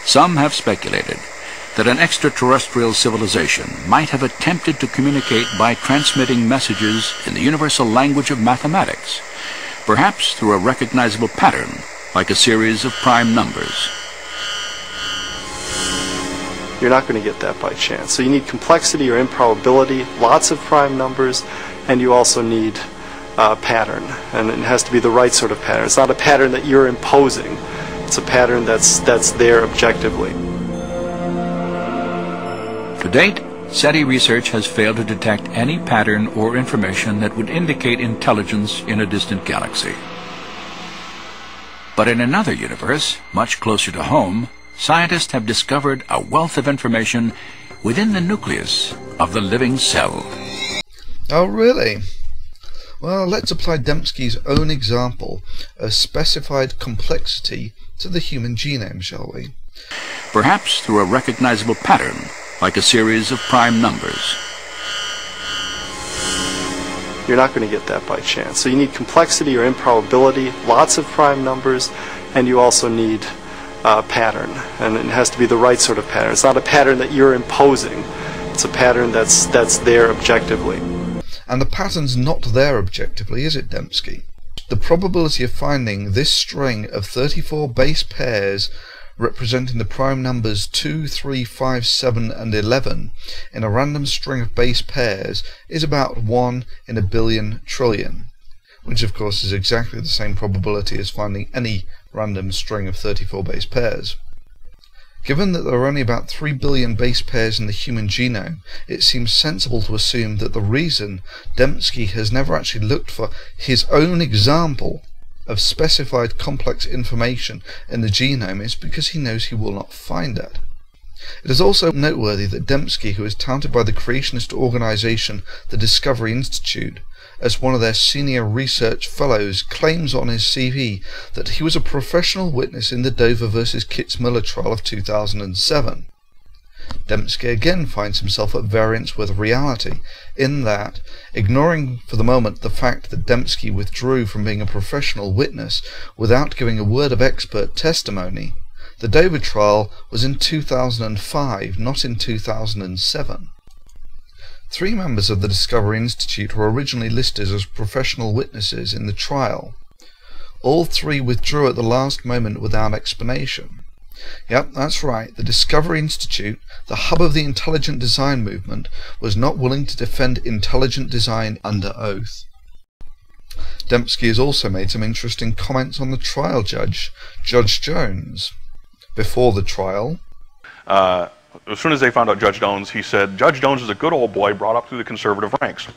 Some have speculated that an extraterrestrial civilization might have attempted to communicate by transmitting messages in the universal language of mathematics, perhaps through a recognizable pattern, like a series of prime numbers. You're not going to get that by chance. So you need complexity or improbability, lots of prime numbers, and you also need a pattern. And it has to be the right sort of pattern. It's not a pattern that you're imposing. It's a pattern that's there objectively. To date, SETI research has failed to detect any pattern or information that would indicate intelligence in a distant galaxy. But in another universe, much closer to home, scientists have discovered a wealth of information within the nucleus of the living cell. Oh, really? Well, let's apply Dembski's own example of specified complexity to the human genome, shall we? Perhaps through a recognizable pattern, like a series of prime numbers. You're not going to get that by chance. So you need complexity or improbability, lots of prime numbers, and you also need a pattern. And it has to be the right sort of pattern. It's not a pattern that you're imposing. It's a pattern that's there objectively. And the pattern's not there objectively, is it, Dembski? The probability of finding this string of 34 base pairs representing the prime numbers 2, 3, 5, 7 and 11 in a random string of base pairs is about 1 in a billion trillion, which of course is exactly the same probability as finding any random string of 34 base pairs. Given that there are only about 3 billion base pairs in the human genome, it seems sensible to assume that the reason Dembski has never actually looked for his own example of specified complex information in the genome is because he knows he will not find it. It is also noteworthy that Dembski, who is touted by the creationist organization the Discovery Institute as one of their senior research fellows, claims on his CV that he was a professional witness in the Dover versus Kitzmiller trial of 2007. Dembski again finds himself at variance with reality, in that, ignoring for the moment the fact that Dembski withdrew from being a professional witness without giving a word of expert testimony, the Dover trial was in 2005, not in 2007. 3 members of the Discovery Institute were originally listed as professional witnesses in the trial. All 3 withdrew at the last moment without explanation. Yep, that's right, the Discovery Institute, the hub of the intelligent design movement, was not willing to defend intelligent design under oath. Dembski has also made some interesting comments on the trial judge, Judge Jones. Before the trial, as soon as they found out Judge Jones, he said, "Judge Jones is a good old boy brought up through the conservative ranks,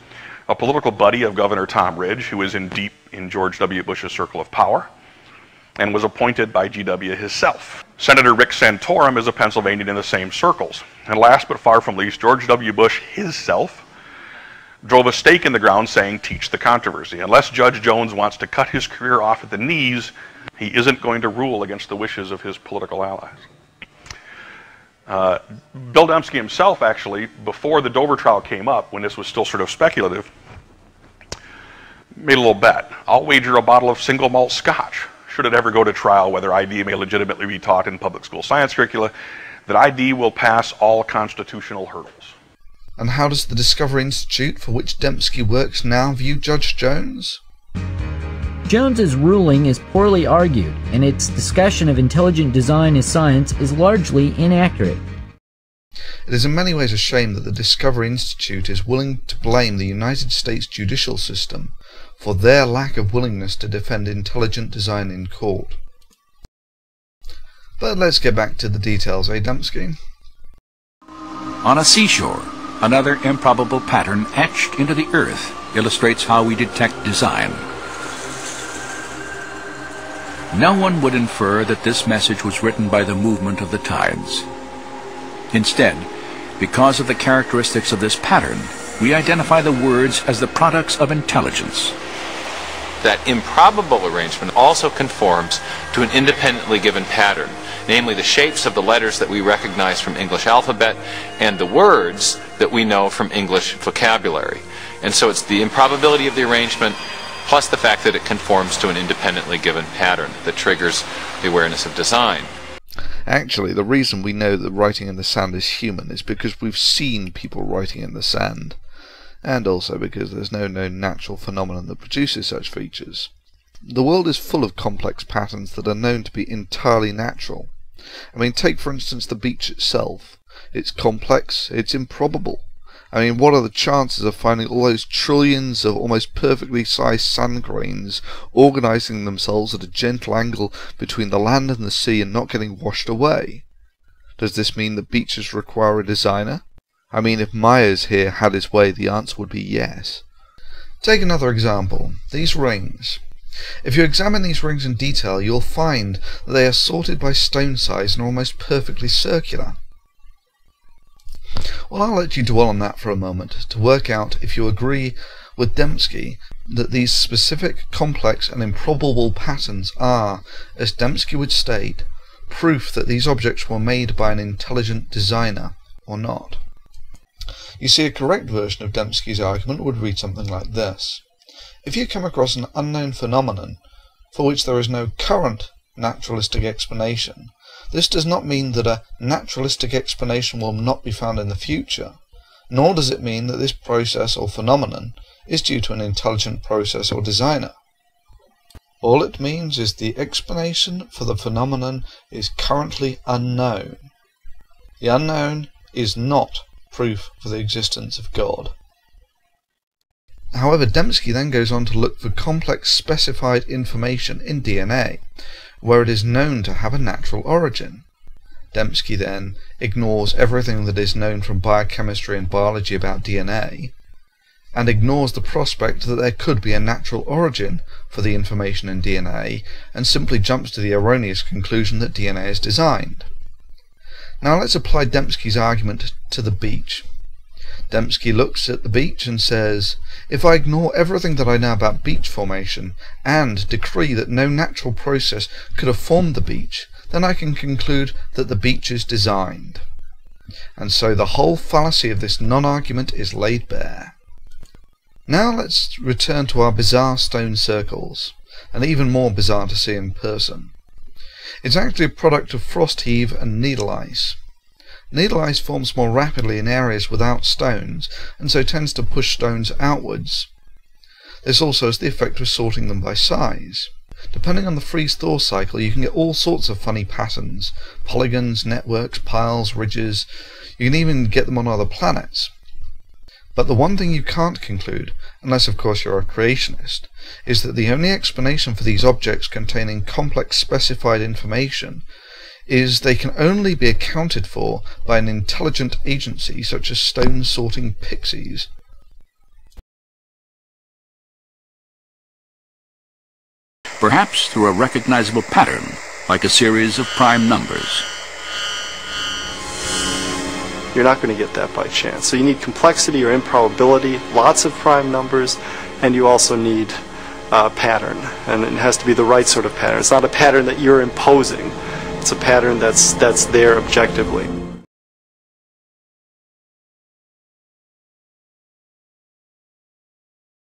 a political buddy of Governor Tom Ridge, who was in deep in George W. Bush's circle of power, and was appointed by GW himself. Senator Rick Santorum is a Pennsylvanian in the same circles. And last but far from least, George W. Bush himself drove a stake in the ground saying, 'Teach the controversy.' Unless Judge Jones wants to cut his career off at the knees, he isn't going to rule against the wishes of his political allies." Bill Dembski himself, actually, before the Dover trial came up, when this was still sort of speculative, made a little bet. "I'll wager a bottle of single malt scotch, should it ever go to trial whether ID may legitimately be taught in public school science curricula, that ID will pass all constitutional hurdles." And how does the Discovery Institute, for which Dembski works, now view Judge Jones? Jones's ruling is poorly argued, and its discussion of intelligent design as science is largely inaccurate. It is in many ways a shame that the Discovery Institute is willing to blame the United States judicial system for their lack of willingness to defend intelligent design in court. But let's get back to the details, eh, Dembski? On a seashore, another improbable pattern etched into the earth illustrates how we detect design. No one would infer that this message was written by the movement of the tides. Instead, because of the characteristics of this pattern, we identify the words as the products of intelligence. That improbable arrangement also conforms to an independently given pattern, namely the shapes of the letters that we recognize from English alphabet and the words that we know from English vocabulary. And so it's the improbability of the arrangement plus the fact that it conforms to an independently given pattern that triggers the awareness of design. Actually, the reason we know that writing in the sand is human is because we've seen people writing in the sand, and also because there's no known natural phenomenon that produces such features. The world is full of complex patterns that are known to be entirely natural. I mean, take for instance the beach itself. It's complex, it's improbable. I mean, what are the chances of finding all those trillions of almost perfectly sized sand grains organising themselves at a gentle angle between the land and the sea and not getting washed away? Does this mean that beaches require a designer? I mean, if Myers here had his way, the answer would be yes. Take another example, these rings. If you examine these rings in detail, you'll find that they are sorted by stone size and are almost perfectly circular. Well, I'll let you dwell on that for a moment to work out if you agree with Dembski that these specific, complex and improbable patterns are, as Dembski would state, proof that these objects were made by an intelligent designer, or not. You see, a correct version of Dembski's argument would read something like this. If you come across an unknown phenomenon for which there is no current naturalistic explanation, this does not mean that a naturalistic explanation will not be found in the future, nor does it mean that this process or phenomenon is due to an intelligent process or designer. All it means is the explanation for the phenomenon is currently unknown. The unknown is not proof for the existence of God. However, Dembski then goes on to look for complex specified information in DNA, where it is known to have a natural origin. Dembski then ignores everything that is known from biochemistry and biology about DNA, and ignores the prospect that there could be a natural origin for the information in DNA, and simply jumps to the erroneous conclusion that DNA is designed. Now let's apply Dembski's argument to the beach. Dembski looks at the beach and says, if I ignore everything that I know about beach formation and decree that no natural process could have formed the beach, then I can conclude that the beach is designed. And so the whole fallacy of this non-argument is laid bare. Now let's return to our bizarre stone circles, and even more bizarre to see in person. It's actually a product of frost heave and needle ice. Needle ice forms more rapidly in areas without stones, and so tends to push stones outwards. This also has the effect of sorting them by size. Depending on the freeze-thaw cycle, you can get all sorts of funny patterns, polygons, networks, piles, ridges. You can even get them on other planets. But the one thing you can't conclude, unless of course you're a creationist, is that the only explanation for these objects containing complex specified information is they can only be accounted for by an intelligent agency such as stone-sorting pixies. Perhaps through a recognizable pattern, like a series of prime numbers. You're not going to get that by chance. So you need complexity or improbability, lots of prime numbers, and you also need pattern. And it has to be the right sort of pattern. It's not a pattern that you're imposing. It's a pattern that's there objectively.